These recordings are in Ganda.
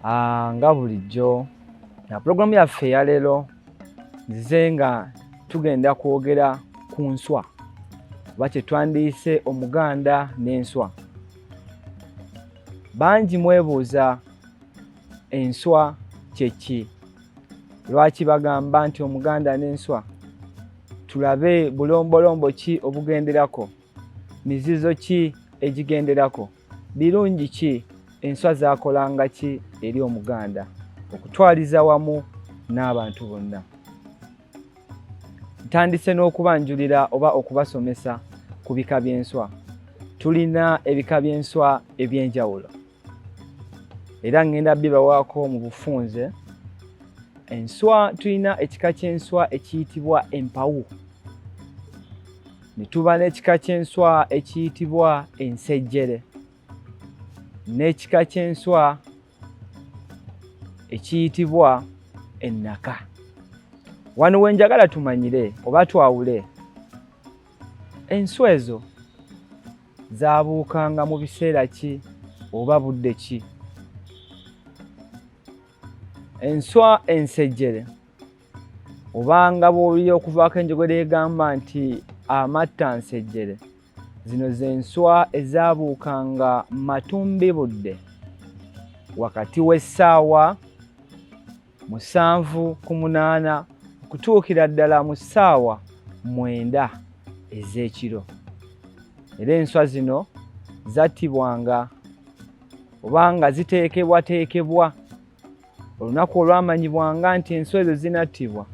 Nga bulijjo na programu yaffe ya leero nzize nga tugenda kwogera ku nswa oba kye twandiise Omuganda n'enswa. Bangi mwebuuza enswa kye ki? Lwaki bagamba nti Omuganda n'enswa? Tulabe bulombolombo ki obugenderako, mizizo ki egigenderako, birungi ki enswa zaakolanga ki eri Omuganda okutwaliza wamu n'abantu bonna. Ntandise n'okubanjulira oba okubasomesa ku bika by'enswa. Tulina ebika by'enswa eby'enjawulo era ngenda bibawaako mu bufunze. Enswa tulina ekika ky'enswa ekiyitibwa empawu, ne tuba n'ekika ky'enswa ekiyitibwa ensejjere, n'ekika ky'enswa ekiyitibwa ennaka. Wano we njagala tumanyire oba twawule, enswa ezo zaabuukanga mu biseera ki oba budde ki? Enswa ensejjere obanga bw'oli okuvaako enjogera egamba nti amatta nsejjere, zino z'enswa ezaabuukanga matumbi budde wakati w'essaawa 7 ku 8 okutuukira ddala mu ssaawa 9 ez'ekiro. Era enswa zino zattibwanga obanga ziteekebwateekebwa. Olunaku olwamanyibwanga nti enswa ezo zinattibwa,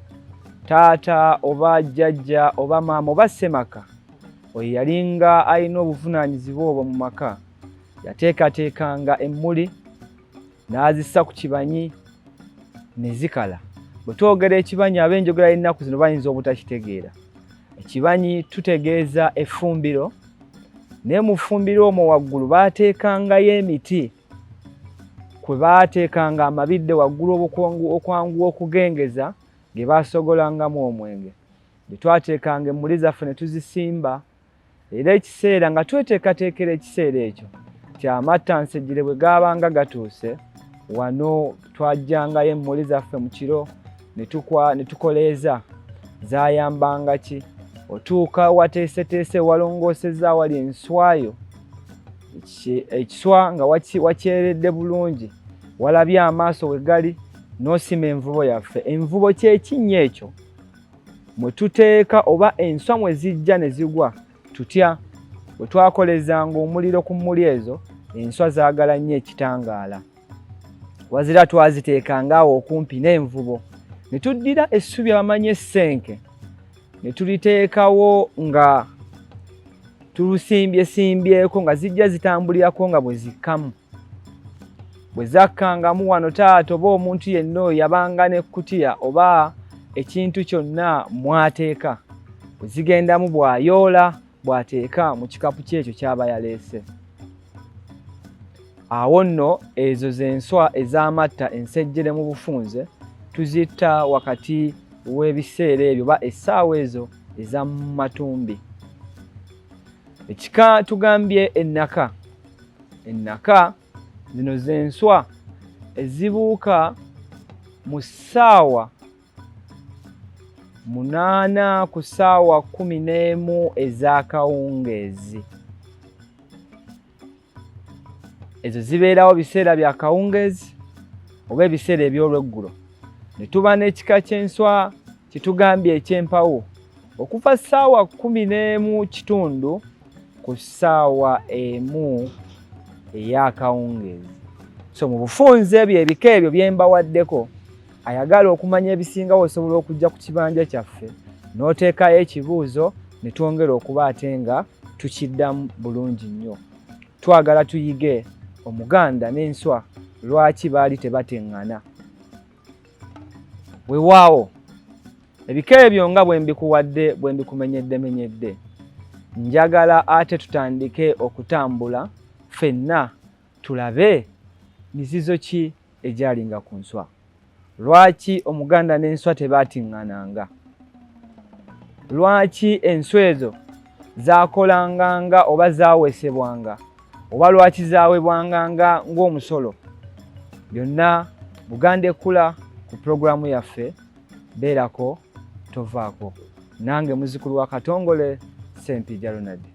taata oba jjajja oba maama oba ssemaka oyo yalinga alina obuvunaanyizibwa obwo mu maka, yateekateekanga emmuli n'azissa ku kibanyi ne zikala. Bwe twogera ekibanyi ab'enjogera y'ennaku zino bayinza obutakitegeera. Ekibanyi tutegeeza effumbiro, naye mu ffumbiro omwo waggulu baateekangayo emiti kwe baateekanga amabidde waggulu okwanguwa okugengeza ge baasogolangamu omwenge. Bwe twateekanga emmuli zaffe ne tuzisimba, era ekiseera nga tweteekateekera ekiseera ekyo kyamatta nsejjere bwe gaabanga gatuuse, wano twajjangayo emmuli zaffe mu kiro ne tukoleeza. Zaayambanga ki? Otuuka wateeseteese walongoosezza awali enswayo, ekiswa nga wakyeredde bulungi, walabye amaaso we gali, n'osima envubo yaffe. Envubo kyekinnya ekyo mwe tuteeka oba enswa mwe zijja ne zigwa tutya. Bwe twakolezanga omuliro ku mmuli ezo, enswa zaagala nnyo ekitangaala, wazira twaziteekanga awo okumpi n'envubo. Ne tuddira essubi abamanyi essenke ne tuliteekawo nga tulusimbyesimbyeko nga zijja zitambulirako nga bwe zikkamu. Bwe zakkangamu wano taata oba omuntu yenna oyo yabanga n'ekkutiya oba ekintu kyonna mwateeka. Bwe zigendamu bw'ayoola bw'ateeka mu kikapu kyekyo ky'aba yaleese. Awo nno ezo z'enswa ez'amatta ensejjere mu bufunze tuzitta wakati w'ebiseera ebyo oba essaawa ezo ez'amu matumbi. Ekika tugambye ennaka. Ennaka zino z'enswa ezibuuka mu ssaawa 8 ku ssaawa 11 ez'akawungeezi. Ezo zibeerawo biseera bya kawungeezi oba ebiseera eby'olweggulo. Ne tuba n'ekika ky'enswa kye tugambye eky'empawu okuva ssaawa 11:15 ku ssaawa 1 ey'akawungeezi. So mu bufunze ebyo ebika ebyo bye mbawaddeko, ayagala okumanya ebisingawo osobola okujja ku kibanja kyaffe n'oteekayo ekibuuzo ne twongera okuba ate nga tukiddamu bulungi nnyo. Twagala tuyige Omuganda n'enswa lwaki baali tebateŋŋana. Weewaawo ebika ebyo nga bwe mbikuwadde bwe mbikumenyeddemenyedde, njagala ate tutandike okutambula ffenna tulabe mizizo ki egyalinga ku nswa. Lwaki Omuganda n'enswa tebaatiŋŋananga? Lwaki enswa ezo zaakolanganga oba zaawesebwanga oba lwaki zaawebwanganga ng'omusolo? byonna Buganda Ekkula ku programu yaffe beerako tovaako. Nange muzukulu wa Katongole Ssempijja Ronald.